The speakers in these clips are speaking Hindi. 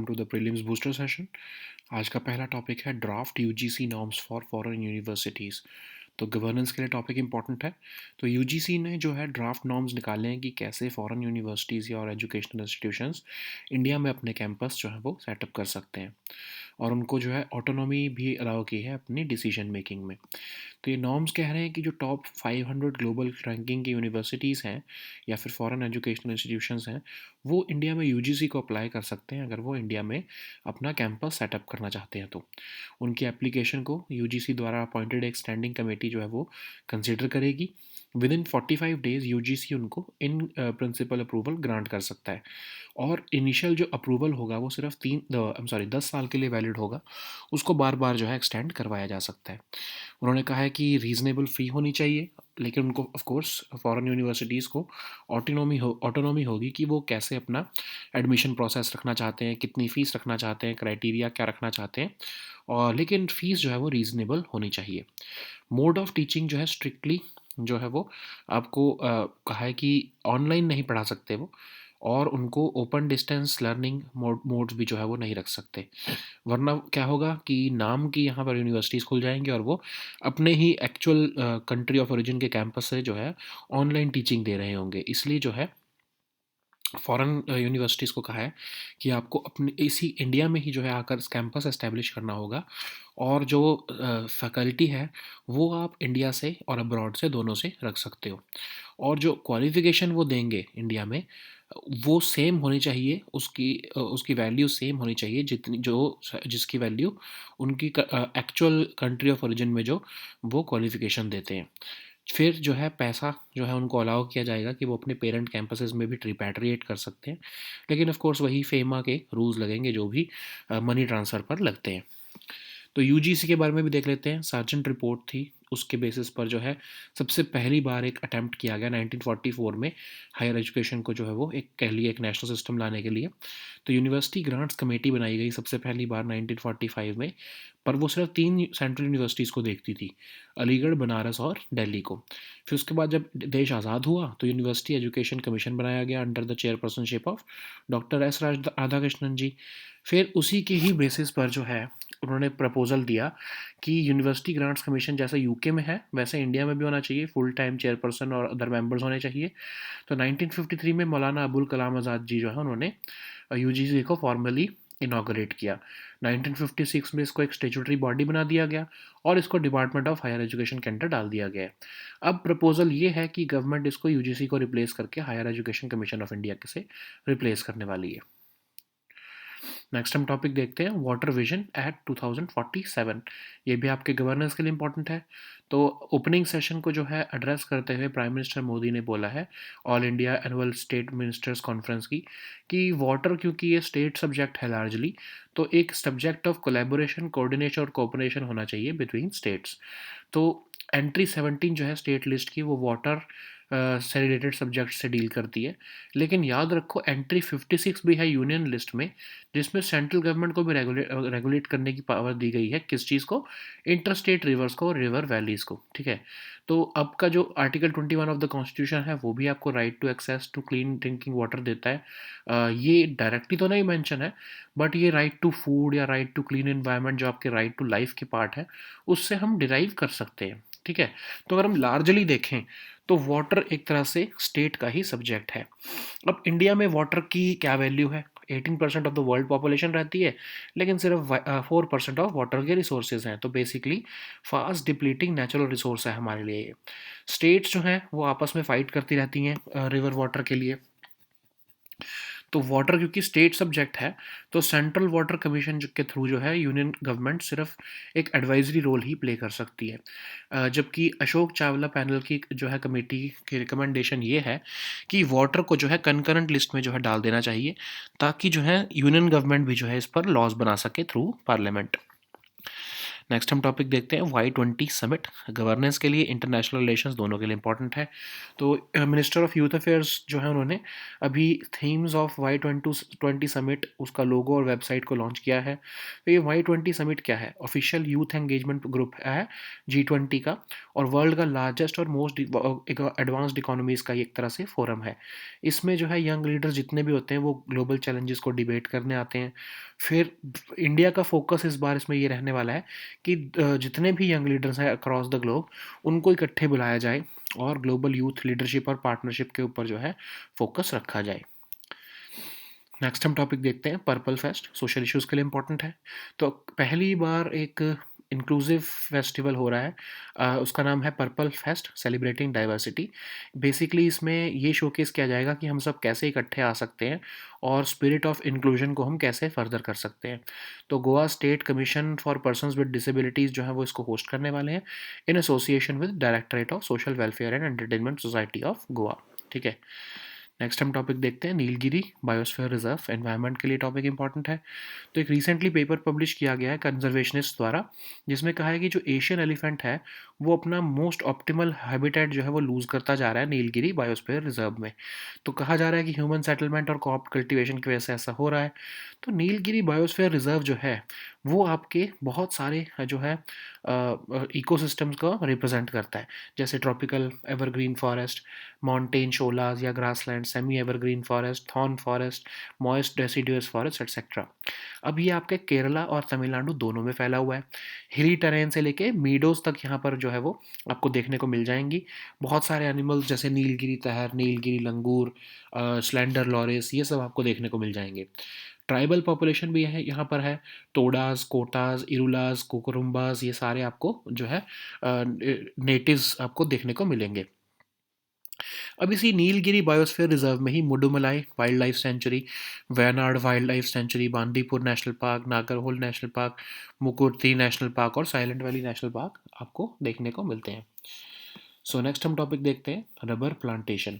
To the prelims booster session. आज का पहला टॉपिक है draft UGC norms for foreign universities. तो गवर्नेंस के लिए टॉपिक इंपॉर्टेंट है। तो यूजीसी ने जो है ड्राफ्ट नॉर्म्स निकाले हैं कि कैसे फॉरेन यूनिवर्सिटीज़ या और एजुकेशनल इंस्टीट्यूशंस इंडिया में अपने कैंपस जो है वो सेटअप कर सकते हैं, और उनको जो है ऑटोनॉमी भी अलाउ की है अपनी डिसीजन मेकिंग में। तो ये नॉर्म्स कह रहे हैं कि जो टॉप 500 ग्लोबल रैंकिंग की यूनिवर्सिटीज़ हैं या फिर फॉरेन एजुकेशनल इंस्टीट्यूशंस हैं, वो इंडिया में यूजीसी को अप्लाई कर सकते हैं अगर वो इंडिया में अपना कैंपस सेटअप करना चाहते हैं। तो उनकी एप्लीकेशन को यूजीसी द्वारा अपॉइंटेड एक स्टैंडिंग कमेटी जो है वो कंसिडर करेगी। विद इन 45 डेज यूजीसी उनको इन प्रिंसिपल अप्रूवल ग्रांट कर सकता है, और इनिशियल जो अप्रूवल होगा वो सिर्फ 10 साल के लिए वैलिड होगा। उसको बार बार जो है एक्सटेंड करवाया जा सकता है। उन्होंने कहा है कि रीज़नेबल फ़ी होनी चाहिए, लेकिन उनको ऑफ कोर्स फॉरेन यूनिवर्सिटीज़ को ऑटोनॉमी होगी कि वो कैसे अपना एडमिशन प्रोसेस रखना चाहते हैं, कितनी फ़ीस रखना चाहते हैं, क्राइटेरिया क्या रखना चाहते हैं, और लेकिन फ़ीस जो है वो रीज़नेबल होनी चाहिए। मोड ऑफ़ टीचिंग जो है स्ट्रिक्टली जो है वो आपको कहा है कि ऑनलाइन नहीं पढ़ा सकते वो, और उनको ओपन डिस्टेंस लर्निंग मोड्स भी जो है वो नहीं रख सकते। वरना क्या होगा कि नाम की यहाँ पर यूनिवर्सिटीज़ खुल जाएंगी और वो अपने ही एक्चुअल कंट्री ऑफ ओरिजिन के कैंपस से जो है ऑनलाइन टीचिंग दे रहे होंगे। इसलिए जो है फॉरेन यूनिवर्सिटीज़ को कहा है कि आपको अपने इसी इंडिया में ही जो है आकर कैंपस एस्टेब्लिश करना होगा, और जो फैकल्टी है वो आप इंडिया से और अब्रॉड से दोनों से रख सकते हो, और जो क्वालिफ़िकेशन वो देंगे इंडिया में वो सेम होनी चाहिए, उसकी वैल्यू सेम होनी चाहिए जितनी जो जिसकी वैल्यू उनकी एक्चुअल कंट्री ऑफ ओरिजिन में जो वो क्वालिफ़िकेशन देते हैं। फिर जो है पैसा जो है उनको अलाउ किया जाएगा कि वो अपने पेरेंट कैंपसेस में भी रिपैट्रिएट कर सकते हैं, लेकिन ऑफ कोर्स वही फेमा के रूल्स लगेंगे जो भी मनी ट्रांसफ़र पर लगते हैं। तो यूजीसी के बारे में भी देख लेते हैं। सार्जेंट रिपोर्ट थी, उसके बेसिस पर जो है सबसे पहली बार एक अटेम्प्ट किया गया 1944 में हायर एजुकेशन को जो है वो एक कह लिए एक नेशनल सिस्टम लाने के लिए। तो यूनिवर्सिटी ग्रांट्स कमेटी बनाई गई सबसे पहली बार 1945 में, पर वो सिर्फ 3 सेंट्रल यूनिवर्सिटीज़ को देखती थी, अलीगढ़, बनारस और दिल्ली को। फिर उसके बाद जब देश आज़ाद हुआ तो यूनिवर्सिटी एजुकेशन कमीशन बनाया गया under the chairpersonship of doctor S Radhakrishnan ji. फिर उसी के ही बेसिस पर जो है उन्होंने प्रपोज़ल दिया कि यूनिवर्सिटी ग्रांट्स कमीशन जैसा यूके में है वैसे इंडिया में भी होना चाहिए, फुल टाइम चेयरपर्सन और अदर मेंबर्स होने चाहिए। तो 1953 में मौलाना अबुल कलाम आज़ाद जी जो है उन्होंने यूजीसी को फॉर्मली इनॉग्रेट किया। 1956 में इसको एक स्टेचुटरी बॉडी बना दिया गया और इसको डिपार्टमेंट ऑफ हायर एजुकेशन के अंडर डाल दिया गया है। अब प्रपोजल ये है कि गवर्नमेंट इसको यूजीसी को रिप्लेस करके higher education commission of India से रिप्लेस करने वाली है। नेक्स्ट हम टॉपिक देखते हैं वाटर विजन एट 2047। ये भी आपके गवर्नेंस के लिए इंपॉर्टेंट है। तो ओपनिंग सेशन को जो है एड्रेस करते हुए प्राइम मिनिस्टर मोदी ने बोला है all India annual state ministers conference की कि वाटर क्योंकि ये स्टेट सब्जेक्ट है लार्जली, तो एक सब्जेक्ट ऑफ कोलैबोरेशन, कोऑर्डिनेशन और कोऑपरेशन होना चाहिए बिटवीन स्टेट्स। तो एंट्री 17 जो है स्टेट लिस्ट की वो वाटर से रिलेटेड सब्जेक्ट से डील करती है, लेकिन याद रखो एंट्री 56 भी है यूनियन लिस्ट में, जिसमें सेंट्रल गवर्नमेंट को भी रेगुलेट करने की पावर दी गई है। किस चीज़ को? इंटर स्टेट रिवर्स को, रिवर वैलीज़ को। ठीक है, तो अब का जो आर्टिकल 21 ऑफ द कॉन्स्टिट्यूशन है वो भी आपको right to access to clean drinking water देता है। ये डायरेक्टली तो नहीं मेंशन है, बट ये राइट टू फूड या राइट टू क्लीन एनवायरनमेंट जो आपके राइट टू लाइफ के पार्ट है उससे हम डिराइव कर सकते हैं। ठीक है, तो अगर हम लार्जली देखें तो वाटर एक तरह से स्टेट का ही सब्जेक्ट है। अब इंडिया में वाटर की क्या वैल्यू है? 18% ऑफ द वर्ल्ड पॉपुलेशन रहती है, लेकिन सिर्फ 4% ऑफ वाटर के रिसोर्सेज हैं। तो basically fast depleting natural resource है हमारे लिए। स्टेट्स जो हैं वो आपस में फाइट करती रहती हैं रिवर वाटर के लिए। तो वाटर क्योंकि स्टेट सब्जेक्ट है, तो सेंट्रल वाटर कमीशन के थ्रू जो है यूनियन गवर्नमेंट सिर्फ एक एडवाइजरी रोल ही प्ले कर सकती है। जबकि अशोक चावला पैनल की जो है कमेटी की रिकमेंडेशन ये है कि वाटर को जो है कंकरेंट लिस्ट में जो है डाल देना चाहिए, ताकि जो है यूनियन गवर्नमेंट भी जो है इस पर लॉज बना सके थ्रू पार्लियामेंट। नेक्स्ट हम टॉपिक देखते हैं Y20 समिट। गवर्नेंस के लिए, इंटरनेशनल रिलेशंस दोनों के लिए इंपॉर्टेंट है। तो मिनिस्टर ऑफ यूथ अफेयर्स जो है उन्होंने अभी थीम्स ऑफ Y20 समिट उसका लोगो और वेबसाइट को लॉन्च किया है। तो ये Y20 समिट क्या है? ऑफिशियल यूथ एंगेजमेंट ग्रुप है G20 का, और वर्ल्ड का लार्जेस्ट और मोस्ट एडवांस्ड इकोनॉमीज़ का एक तरह से फोरम है। इसमें जो है यंग लीडर जितने भी होते हैं वो ग्लोबल चैलेंजेस को डिबेट करने आते हैं। फिर इंडिया का फोकस इस बार इसमें ये रहने वाला है कि जितने भी यंग लीडर्स हैं अक्रॉस द ग्लोब उनको इकट्ठे बुलाया जाए और ग्लोबल यूथ लीडरशिप और पार्टनरशिप के ऊपर जो है फोकस रखा जाए। नेक्स्ट हम टॉपिक देखते हैं पर्पल फेस्ट। सोशल इश्यूज़ के लिए इंपॉर्टेंट है। तो पहली बार एक इंक्लूसिव फेस्टिवल हो रहा है, उसका नाम है purple fest celebrating diversity. Basically इसमें ये शोकेस किया जाएगा कि हम सब कैसे इकट्ठे आ सकते हैं और स्पिरिट ऑफ इंक्लूजन को हम कैसे फर्दर कर सकते हैं। तो Goa state commission for persons with disabilities जो है वो इसको होस्ट करने वाले हैं in association with directorate of social welfare and entertainment society of Goa. ठीक है। नेक्स्ट हम टॉपिक देखते हैं नीलगिरी बायोस्फीयर रिजर्व। एनवायरनमेंट के लिए टॉपिक इंपॉर्टेंट है। तो एक रिसेंटली पेपर पब्लिश किया गया है कंजर्वेशनिस्ट द्वारा, जिसमें कहा है कि जो एशियन एलिफेंट है वो अपना मोस्ट ऑप्टिमल हैबिटेट जो है वो लूज़ करता जा रहा है नीलगिरी बायोस्फीयर रिजर्व में। तो कहा जा रहा है कि ह्यूमन सेटलमेंट और क्रॉप कल्टीवेशन की वजह से ऐसा हो रहा है। तो नीलगिरी बायोस्फीयर रिजर्व जो है वो आपके बहुत सारे जो है इकोसिस्टम्स को रिप्रेजेंट करता है, जैसे ट्रॉपिकल एवरग्रीन फॉरेस्ट, माउंटेन शोलाज या grassland, semi evergreen forest, thorn forest, moist deciduous forest etcetera. अब ये आपके केरला और तमिलनाडु दोनों में फैला हुआ है। हिली टेरेन से लेके मीडोज तक यहाँ पर जो है वो आपको देखने को मिल जाएंगी। बहुत सारे एनिमल्स जैसे नीलगिरी तहर, नीलगिरी लंगूर, स्लेंडर लॉरेस, ये सब आपको देखने को मिल जाएंगे। ट्राइबल पॉपुलेशन भी है यहाँ पर है। टोडास, कोटास, इरुलास, कोकोरुम्बास, ये सारे आपको जो है नेटिव्स आपको देखने को मिलेंगे। अब इसी नीलगिरी बायोस्फीयर रिजर्व में ही Mudumalai wildlife sanctuary, Wayanad wildlife sanctuary, Bandipur national park, Nagarhole national park, Mukurthi national park और साइलेंट वैली नेशनल पार्क आपको देखने को मिलते हैं। सो नेक्स्ट हम टॉपिक देखते हैं रबर प्लांटेशन।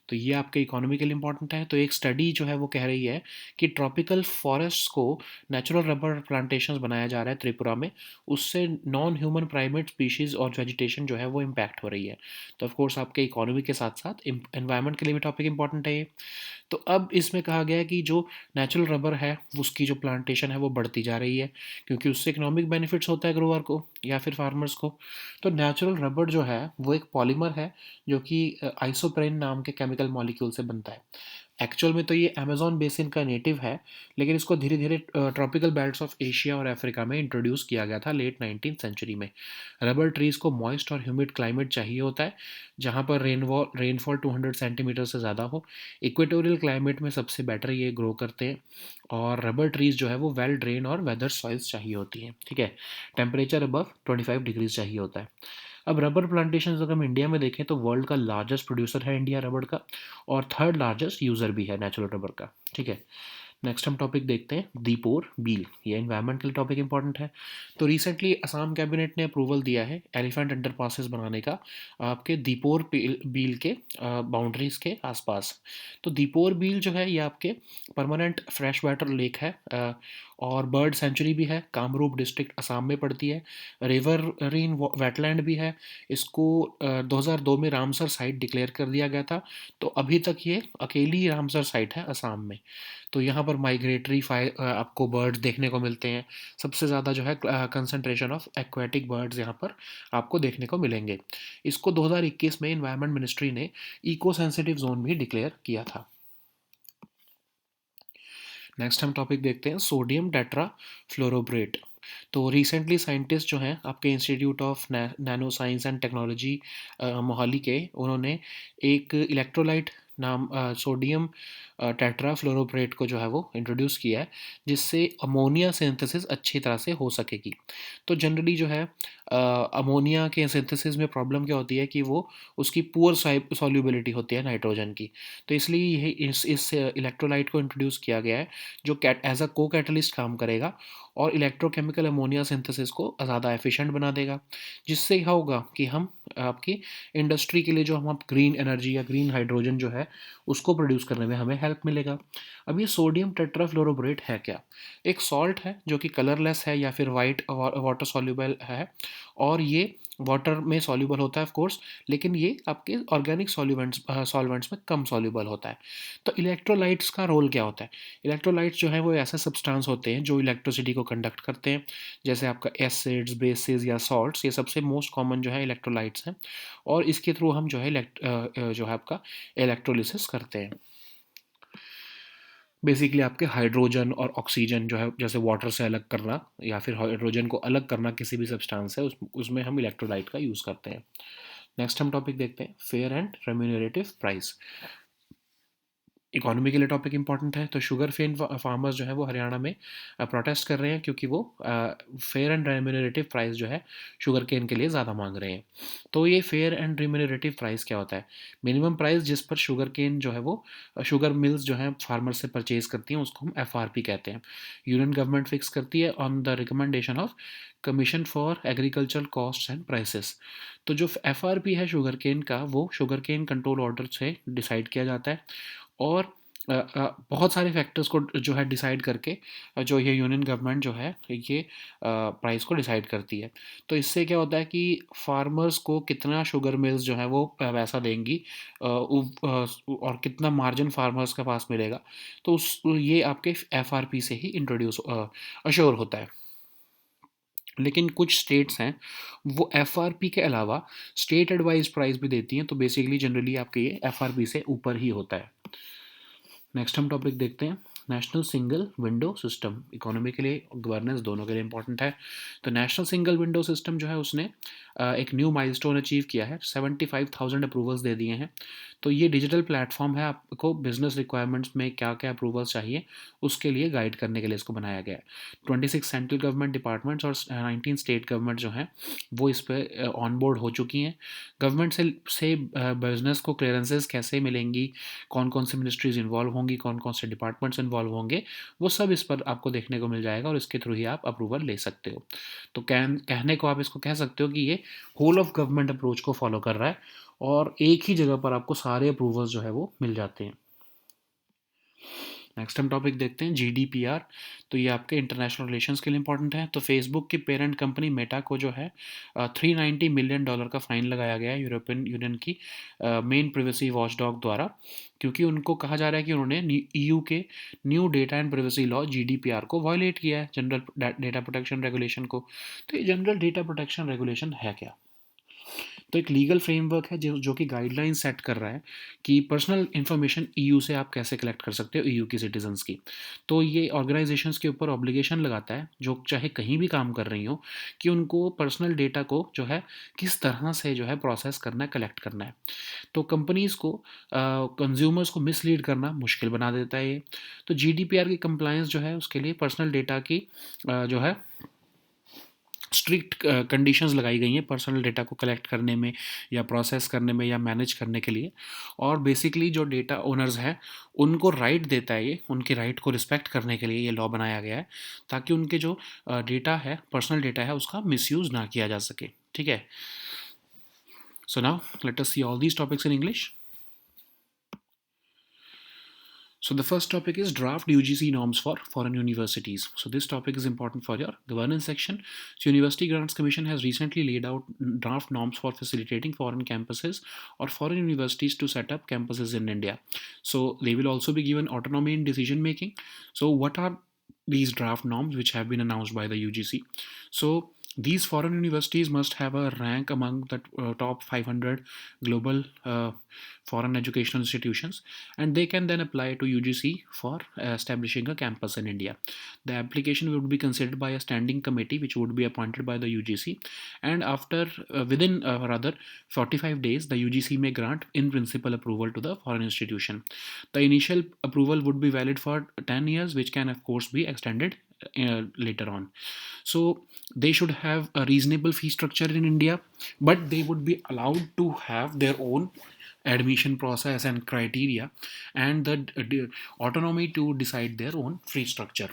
तो ये आपके इकोनॉमी के लिए इंपॉर्टेंट है। तो एक स्टडी जो है वो कह रही है कि ट्रॉपिकल फॉरेस्ट को नेचुरल रबर प्लांटेशंस बनाया जा रहा है त्रिपुरा में। उससे नॉन ह्यूमन प्राइमेट स्पीशीज़ और वेजिटेशन जो है वो इम्पैक्ट हो रही है। तो ऑफ कोर्स आपके इकोनॉमी के साथ साथ एनवायरनमेंट के लिए भी टॉपिक इंपॉर्टेंट है ये। तो अब इसमें कहा गया है कि जो नेचुरल रबर है उसकी जो प्लांटेशन है वो बढ़ती जा रही है, क्योंकि उससे इकोनॉमिक बेनिफिट्स होता है ग्रोवर को या फिर फार्मर्स को। तो नेचुरल रबर जो है वो एक पॉलीमर है जो कि आइसोप्रेन नाम के केमिकल मॉलिक्यूल से बनता है। एक्चुअल में तो ये अमेजोन बेसिन का नेटिव है, लेकिन इसको धीरे धीरे ट्रॉपिकल बेल्ट्स ऑफ एशिया और अफ्रीका में इंट्रोड्यूस किया गया था लेट 19th सेंचुरी में। रबर ट्रीज़ को मॉइस्ट और ह्यूमिड क्लाइमेट चाहिए होता है, जहाँ पर रेनफॉल 200 सेंटीमीटर से ज़्यादा हो। इक्वेटोरियल क्लाइमेट में सबसे बेटर ये ग्रो करते हैं। और रबर ट्रीज़ जो है वो वेल ड्रेन और वेदर सॉइल्स चाहिए होती हैं। ठीक है। टेम्परेचर अबव 25 डिग्रीज चाहिए होता है। अब रबर प्लांटेशन अगर हम इंडिया में देखें तो वर्ल्ड का लार्जेस्ट प्रोड्यूसर है इंडिया रबर का, और थर्ड लार्जेस्ट यूज़र भी है नेचुरल रबर का। ठीक है। नेक्स्ट हम टॉपिक देखते हैं दीपोर बील। ये एनवायरमेंटल टॉपिक इंपॉर्टेंट है। तो रिसेंटली असम कैबिनेट ने अप्रूवल दिया है एलिफेंट अंडरपासेस बनाने का आपके दीपोर बील के बाउंड्रीज के आसपास। तो दीपोर बील जो है ये आपके परमानेंट फ्रेश वाटर लेक है, और बर्ड सेंचुरी भी है। कामरूप डिस्ट्रिक्ट असम में पड़ती है। रिवररीन वेटलैंड भी है। इसको 2002 में रामसर साइट डिक्लेयर कर दिया गया था। तो अभी तक ये अकेली रामसर साइट है असम में। तो यहाँ पर माइग्रेटरी आपको बर्ड्स देखने को मिलते हैं। सबसे ज़्यादा जो है कंसंट्रेशन ऑफ एक्वेटिक बर्ड्स यहाँ पर आपको देखने को मिलेंगे। इसको 2021 में इन्वायरमेंट मिनिस्ट्री ने इको सेंसिटिव जोन भी डिक्लेयर किया था। नेक्स्ट हम टॉपिक देखते हैं सोडियम टेट्रा फ्लोरोब्रेट। तो रिसेंटली साइंटिस्ट जो हैं आपके institute of nano science and technology Mohali के, उन्होंने एक इलेक्ट्रोलाइट नाम सोडियम टेट्रा फ्लोरोब्रेट को जो है वो इंट्रोड्यूस किया है, जिससे अमोनिया सिंथेसिस अच्छी तरह से हो सकेगी। तो जनरली जो है अमोनिया के सिंथेसिस में प्रॉब्लम क्या होती है कि वो उसकी पुअर सॉल्युबिलिटी होती है नाइट्रोजन की। तो इसलिए यही इस इलेक्ट्रोलाइट को इंट्रोड्यूस किया गया है जो एज अ को कैटलिस्ट काम करेगा और इलेक्ट्रोकेमिकल अमोनिया सिंथेसिस को ज़्यादा एफिशिएंट बना देगा। जिससे क्या होगा कि हम आपकी इंडस्ट्री के लिए जो हम ग्रीन एनर्जी या ग्रीन हाइड्रोजन जो है उसको प्रोड्यूस करने में हमें हेल्प हेल्प मिलेगा। अब ये सोडियम टेट्राफ्लोरोबोरेट है क्या? एक सॉल्ट है जो कि कलरलेस है या फिर वाइट वाटर सॉल्युबल है, और ये वाटर में सॉल्युबल होता है ऑफ कोर्स, लेकिन ये आपके ऑर्गेनिक सॉल्वेंट्स में कम सॉल्युबल होता है। तो इलेक्ट्रोलाइट्स का रोल क्या होता है? इलेक्ट्रोलाइट्स जो है वो ऐसे सब्सटेंस होते हैं जो इलेक्ट्रिसिटी को कंडक्ट करते हैं, जैसे आपका एसिड्स, बेसिस या सॉल्ट्स, ये सबसे मोस्ट कॉमन जो है इलेक्ट्रोलाइट्स हैं, और इसके थ्रू हम जो है जो है आपका इलेक्ट्रोलिसिस करते हैं। बेसिकली आपके हाइड्रोजन और ऑक्सीजन जो है, जैसे वाटर से अलग करना या फिर हाइड्रोजन को अलग करना किसी भी सब्सटेंस है, उसमें हम इलेक्ट्रोलाइट का यूज़ करते हैं। नेक्स्ट हम टॉपिक देखते हैं, fair and remunerative price. Economy के लिए टॉपिक इंपॉर्टेंट है। तो शुगर फेन फार्मर्स जो है वो हरियाणा में प्रोटेस्ट कर रहे हैं, क्योंकि वो फेयर एंड रेम्यूनरेटिव प्राइस जो है शुगर केन के लिए ज़्यादा मांग रहे हैं। तो ये फेयर एंड रेम्यूनरेटिव प्राइस क्या होता है? मिनिमम प्राइस जिस पर शुगर केन जो है वो शुगर मिल्स जो है फार्मर से परचेज करती हैं, उसको हम FRP कहते हैं। यूनियन गवर्नमेंट फिक्स करती है on the recommendation of commission for agricultural cost and prices. तो जो FRP है शुगर केन का, वो शुगर केन कंट्रोल ऑर्डर से डिसाइड किया जाता है, और बहुत सारे फैक्टर्स को जो है डिसाइड करके जो ये यूनियन गवर्नमेंट जो है ये प्राइस को डिसाइड करती है। तो इससे क्या होता है कि फार्मर्स को कितना शुगर मिल्स जो है वो पैसा देंगी, और कितना मार्जिन फार्मर्स के पास मिलेगा, तो उस ये आपके FRP से ही इंट्रोड्यूस अश्योर होता है। लेकिन कुछ स्टेट्स हैं वो FRP के अलावा स्टेट एडवाइज प्राइस भी देती हैं, तो बेसिकली जनरली आपके ये FRP से ऊपर ही होता है। नेक्स्ट हम टॉपिक देखते हैं, national single window system. Economy के लिए, गवर्नेंस दोनों के लिए इंपॉर्टेंट है। तो नेशनल सिंगल विंडो सिस्टम जो है उसने एक न्यू माइलस्टोन अचीव किया है, 75,000 अप्रूवल्स दे दिए हैं। तो ये डिजिटल प्लेटफॉर्म है, आपको बिजनेस रिक्वायरमेंट्स में क्या क्या अप्रूवल्स चाहिए उसके लिए गाइड करने के लिए इसको बनाया गया है। 26 सेंट्रल गवर्नमेंट डिपार्टमेंट्स और 19 स्टेट गवर्नमेंट जो हैं वो इस पर ऑन बोर्ड हो चुकी हैं। गवर्नमेंट से बिजनेस को क्लियरेंसेस कैसे मिलेंगी, कौन कौन सी मिनिस्ट्रीज इन्वॉल्व होंगी, कौन कौन से डिपार्टमेंट्स इन्वॉल्व होंगे, वो सब इस पर आपको देखने को मिल जाएगा, और इसके थ्रू ही आप अप्रूवल ले सकते हो। तो कहने को आप इसको कह सकते हो कि ये होल ऑफ गवर्नमेंट अप्रोच को फॉलो कर रहा है, और एक ही जगह पर आपको सारे अप्रूवल्स जो है वो मिल जाते हैं। नेक्स्ट हम टॉपिक देखते हैं, GDPR। तो ये आपके इंटरनेशनल रिलेशंस के लिए इंपॉर्टेंट है। तो फेसबुक की पेरेंट कंपनी मेटा को जो है $390 मिलियन का फाइन लगाया गया है यूरोपियन यूनियन की मेन प्रिवेसी वॉचडॉग द्वारा, क्योंकि उनको कहा जा रहा है कि उन्होंने EU के new data and privacy law GDPR को वायलेट किया है, जनरल डेटा प्रोटेक्शन रेगुलेशन को। तो ये जनरल डेटा प्रोटेक्शन रेगुलेशन है क्या? तो एक लीगल फ्रेमवर्क है जो कि गाइडलाइन सेट कर रहा है कि पर्सनल इन्फॉर्मेशन EU से आप कैसे कलेक्ट कर सकते हो, EU की सिटीजन्स की। तो ये ऑर्गेनाइजेशंस के ऊपर ऑब्लिगेशन लगाता है, जो चाहे कहीं भी काम कर रही हो, कि उनको पर्सनल डेटा को जो है किस तरह से जो है प्रोसेस करना है, कलेक्ट करना है। तो कंपनीज़ को कंज्यूमर्स को मिसलीड करना मुश्किल बना देता है ये। तो GDPR की कंप्लायंस जो है उसके लिए पर्सनल डेटा की जो है स्ट्रिक्ट कंडीशंस लगाई गई हैं पर्सनल डेटा को कलेक्ट करने में या प्रोसेस करने में या मैनेज करने के लिए। और बेसिकली जो डेटा ओनर्स हैं उनको राइट देता है ये, उनके राइट को रिस्पेक्ट करने के लिए ये लॉ बनाया गया है, ताकि उनके जो डेटा है, पर्सनल डेटा है, उसका मिसयूज़ ना किया जा सके। ठीक है। So now let us see all these topics in English. So the first topic is draft UGC norms for foreign universities. So this topic is important for your governance section. So University Grants Commission has recently laid out draft norms for facilitating foreign campuses or foreign universities to set up campuses in India. So they will also be given autonomy in decision making. So what are these draft norms which have been announced by the UGC? So these foreign universities must have a rank among the top 500 global foreign educational institutions, and they can then apply to UGC for establishing a campus in India. The application would be considered by a standing committee which would be appointed by the UGC, and after within rather 45 days the UGC may grant in principle approval to the foreign institution. The initial approval would be valid for 10 years, which can of course be extended later on. So they should have a reasonable fee structure in India, but they would be allowed to have their own admission process and criteria, and the autonomy to decide their own fee structure.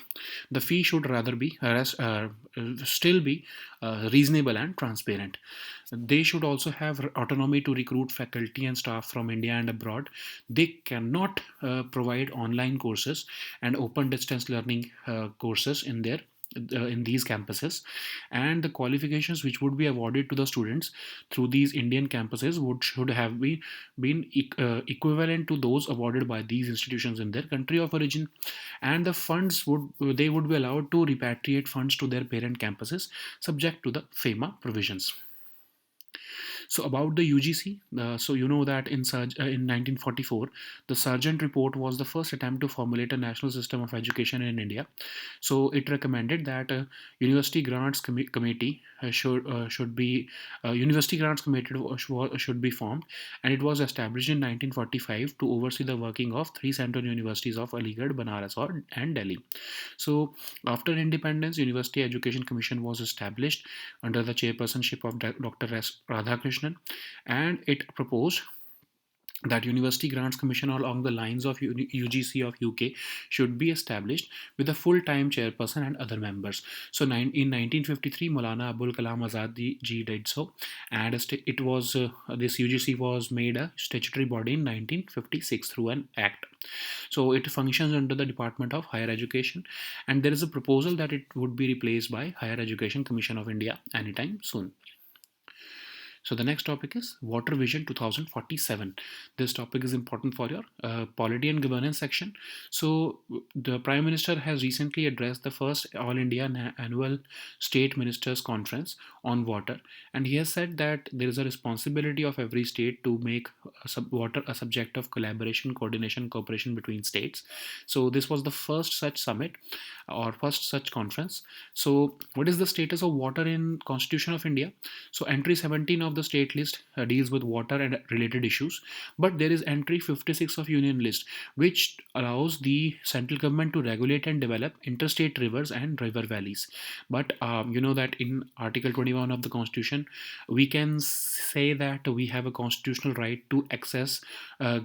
The fee should rather be still be reasonable and transparent. They should also have autonomy to recruit faculty and staff from India and abroad. They cannot provide online courses and open distance learning courses in these campuses, and the qualifications which would be awarded to the students through these Indian campuses should have been equivalent to those awarded by these institutions in their country of origin, and the funds would be allowed to repatriate funds to their parent campuses subject to the FEMA provisions. So about the UGC, so you know that in 1944, the Sargent report was the first attempt to formulate a national system of education in India. So it recommended that a university grants committee should be university grants committee should be formed, and it was established in 1945 to oversee the working of three central universities of Aligarh, Banaras, and Delhi. So after independence, University Education Commission was established under the chairpersonship of Dr. Radhakrishnan, and it proposed that University Grants Commission along the lines of UGC of UK should be established with a full-time chairperson and other members. So in 1953, Maulana Abul Kalam Azad ji did so, and it was this UGC was made a statutory body in 1956 through an act. So it functions under the Department of Higher Education, and there is a proposal that it would be replaced by Higher Education Commission of India anytime soon. So the next topic is Water Vision 2047. This topic is important for your polity and governance section. So the Prime Minister has recently addressed the first All India Annual State Ministers Conference on water, and he has said that there is a responsibility of every state to make water a subject of collaboration, coordination, cooperation between states. So this was the first such summit or first such conference. So what is the status of water in Constitution of India? So entry 17 of the state list deals with water and related issues, but there is entry 56 of union list, which allows the central government to regulate and develop interstate rivers and river valleys. But you know that in Article 21 of the Constitution, we can say that we have a constitutional right to access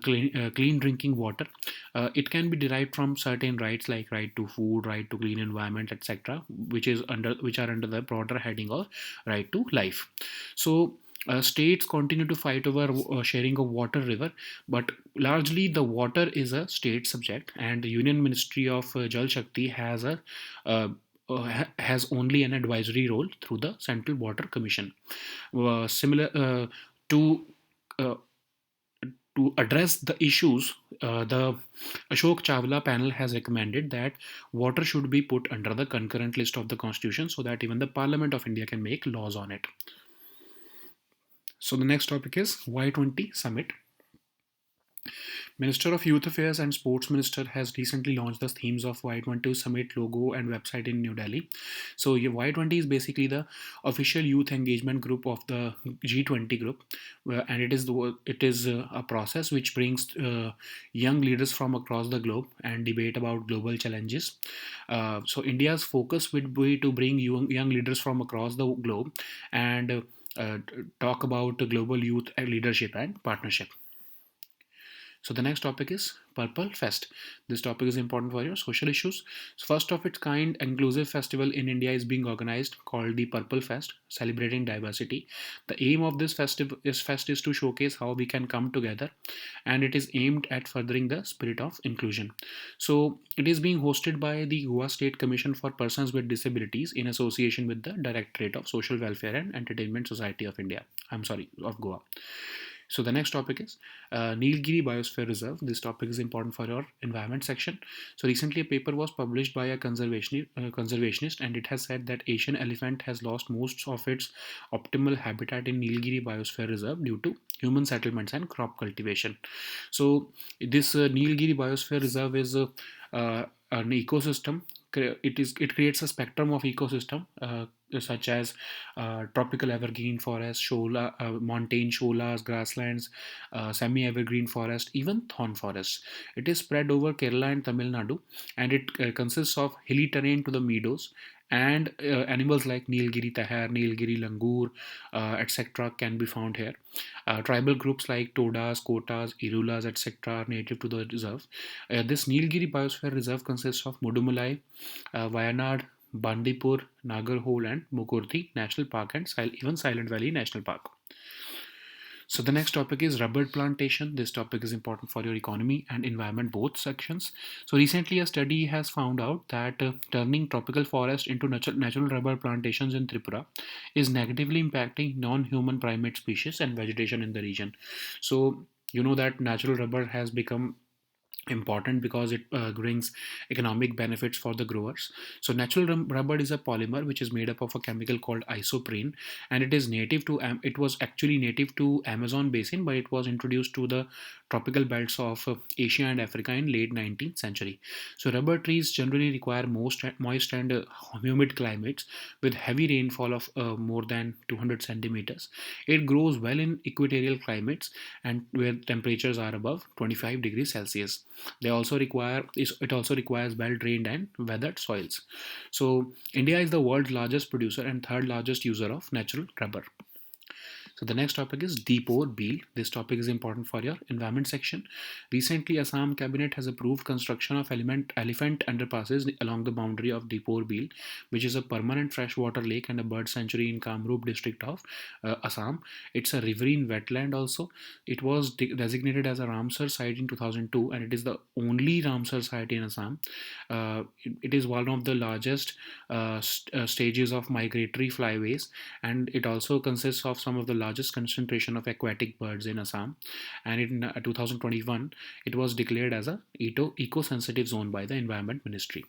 clean drinking water. It can be derived from certain rights like right to food, right to clean environment, etc., which are under the broader heading of right to life. So states continue to fight over sharing of water river, but largely the water is a state subject, and the Union Ministry of Jal Shakti has only an advisory role through the Central Water Commission. Similar to uh, to address the issues, the Ashok Chawla panel has recommended that water should be put under the concurrent list of the Constitution so that even the Parliament of India can make laws on it. So the next topic is Y20 Summit. Minister of Youth Affairs and Sports Minister has recently launched the themes of Y20 Summit logo and website in New Delhi. So Y20 is basically the official youth engagement group of the G20 group, and it is a process which brings young leaders from across the globe and debate about global challenges. So India's focus would be to bring young leaders from across the globe and talk about global youth leadership and partnership. So the next topic is Purple Fest. This topic is important for your social issues. So first of its kind inclusive festival in India is being organized called the Purple Fest, celebrating diversity. The aim of this fest is to showcase how we can come together, and it is aimed at furthering the spirit of inclusion. So it is being hosted by the Goa State Commission for Persons with Disabilities in association with the Directorate of Social Welfare and Entertainment Society of India. Of Goa. So the next topic is Nilgiri Biosphere Reserve. This topic is important for your environment section. So recently a paper was published by a conservationist, and it has said that Asian elephant has lost most of its optimal habitat in Nilgiri Biosphere Reserve due to human settlements and crop cultivation. So this Nilgiri Biosphere Reserve is an ecosystem. It creates a spectrum of ecosystem such as tropical evergreen forest, montane sholas, grasslands, semi-evergreen forest, even thorn forests. It is spread over Kerala and Tamil Nadu, and it consists of hilly terrain to the meadows, and animals like Nilgiri Tahar, Nilgiri Langur, etc. can be found here. Tribal groups like Todas, Kotas, Irulas, etc. are native to the reserve. This Nilgiri Biosphere Reserve consists of Mudumalai, Wayanad, Bandipur, Nagarhole, and Mukurthi National Park, and even Silent Valley National Park. So the next topic is rubber plantation. This topic is important for your economy and environment, both sections. So recently a study has found out that turning tropical forest into natural rubber plantations in Tripura is negatively impacting non-human primate species and vegetation in the region. So you know that natural rubber has become important because it brings economic benefits for the growers. So natural rubber is a polymer which is made up of a chemical called isoprene, and it is native to it was actually native to Amazon basin, but it was introduced to the tropical belts of Asia and Africa in late 19th century. So rubber trees generally require most moist and humid climates with heavy rainfall of more than 200 centimeters. It grows well in equatorial climates and where temperatures are above 25 degrees Celsius. It also requires well drained and weathered soils. So India is the world's largest producer and third largest user of natural rubber. So the next topic is Deepore Beal. This topic is important for your environment section. Recently, Assam cabinet has approved construction of elephant underpasses along the boundary of Deepore Beal, which is a permanent freshwater lake and a bird sanctuary in Kamrup district of Assam. It's a riverine wetland also. It was designated as a Ramsar site in 2002, and it is the only Ramsar site in Assam. It is one of the largest stages of migratory flyways, and it also consists of some of the largest concentration of aquatic birds in Assam. And in 2021, it was declared as a eco-sensitive zone by the Environment Ministry.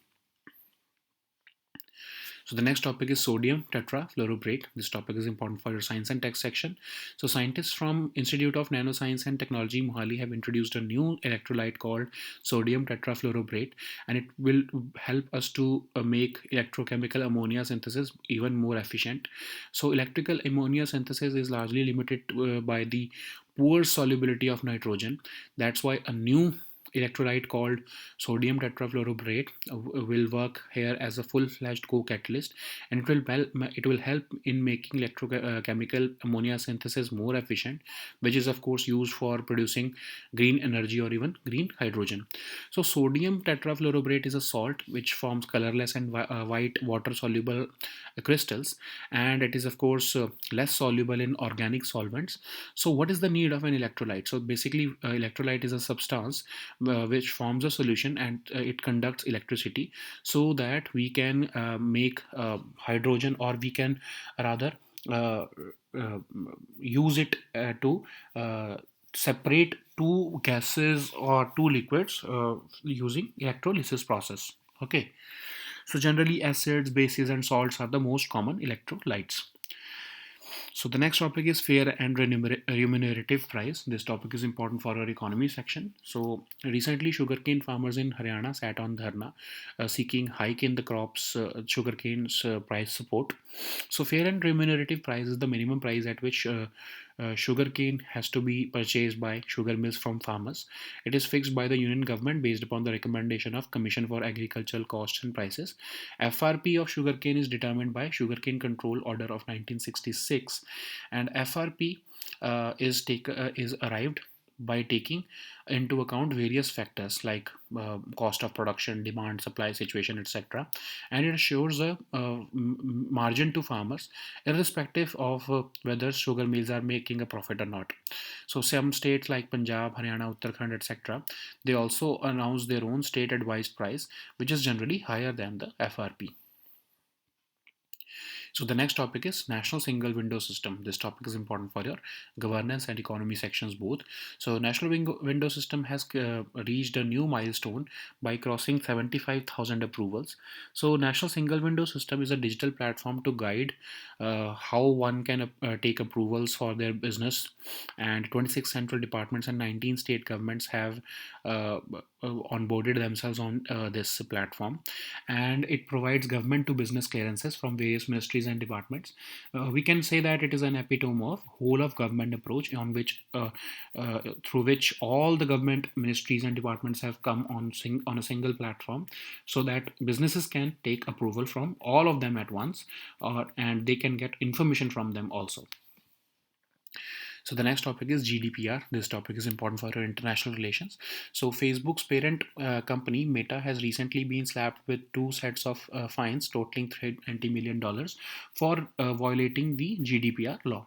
So the next topic is sodium tetrafluoroborate. This topic is important for your science and tech section. So scientists from Institute of Nanoscience and Technology, Mohali, have introduced a new electrolyte called sodium tetrafluoroborate, and it will help us to make electrochemical ammonia synthesis even more efficient. So electrical ammonia synthesis is largely limited by the poor solubility of nitrogen. That's why a new electrolyte called sodium tetrafluoroborate will work here as a full-fledged co-catalyst, and it will help in making electrochemical ammonia synthesis more efficient, which is of course used for producing green energy or even green hydrogen. So sodium tetrafluoroborate is a salt which forms colorless and white water-soluble crystals, and it is of course less soluble in organic solvents. So what is the need of an electrolyte? So basically electrolyte is a substance which forms a solution, and it conducts electricity so that we can make hydrogen, or we can rather uh, uh, use it to separate two gases or two liquids using electrolysis process. Okay, so generally acids, bases and salts are the most common electrolytes. So the next topic is fair and remunerative price. This topic is important for our economy section. So recently, sugarcane farmers in Haryana sat on dharna, seeking hike in the crops sugarcane's price support. So fair and remunerative price is the minimum price at which sugarcane has to be purchased by sugar mills from farmers. It is fixed by the union government based upon the recommendation of Commission for Agricultural Costs and Prices. FRP of sugarcane is determined by Sugarcane Control Order of 1966, and FRP is arrived by taking into account various factors like cost of production, demand, supply situation, etc., and it assures a margin to farmers irrespective of whether sugar mills are making a profit or not. So some states like Punjab, Haryana, Uttarakhand, etc., they also announce their own state advised price, which is generally higher than the FRP. So the next topic is national single window system. This topic is important for your governance and economy sections both. So national window system has reached a new milestone by crossing 75,000 approvals. So national single window system is a digital platform to guide how one can take approvals for their business, and 26 central departments and 19 state governments have uh, onboarded themselves on this platform, and it provides government to business clearances from various ministries and departments. We can say that it is an epitome of whole of government approach on which through which all the government ministries and departments have come on a single platform, so that businesses can take approval from all of them at once, and they can get information from them also. So the next topic is GDPR. This topic is important for our international relations. So Facebook's parent company Meta has recently been slapped with two sets of fines totaling $390 million for violating the GDPR law.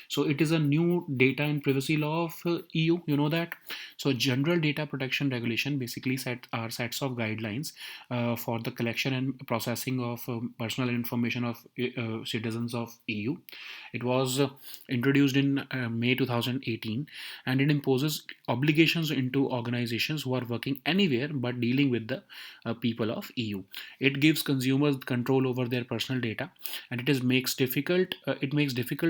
So it is a new data and privacy law of EU. You know that. So general data protection regulation basically are sets of guidelines for the collection and processing of personal information of citizens of EU. It was introduced in May 2018, and it imposes obligations into organizations who are working anywhere but dealing with the people of EU. It gives consumers control over their personal data, and it makes difficult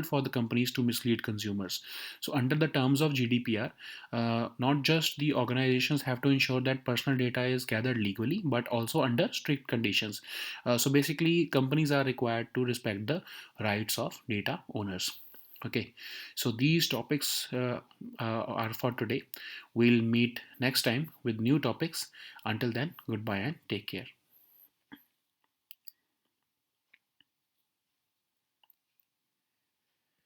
for the companies to mislead consumers. So under the terms of GDPR, not just the organizations have to ensure that personal data is gathered legally, but also under strict conditions. So basically, companies are required to respect the rights of data owners. Okay, so these topics are for today. We'll meet next time with new topics. Until then, goodbye and take care.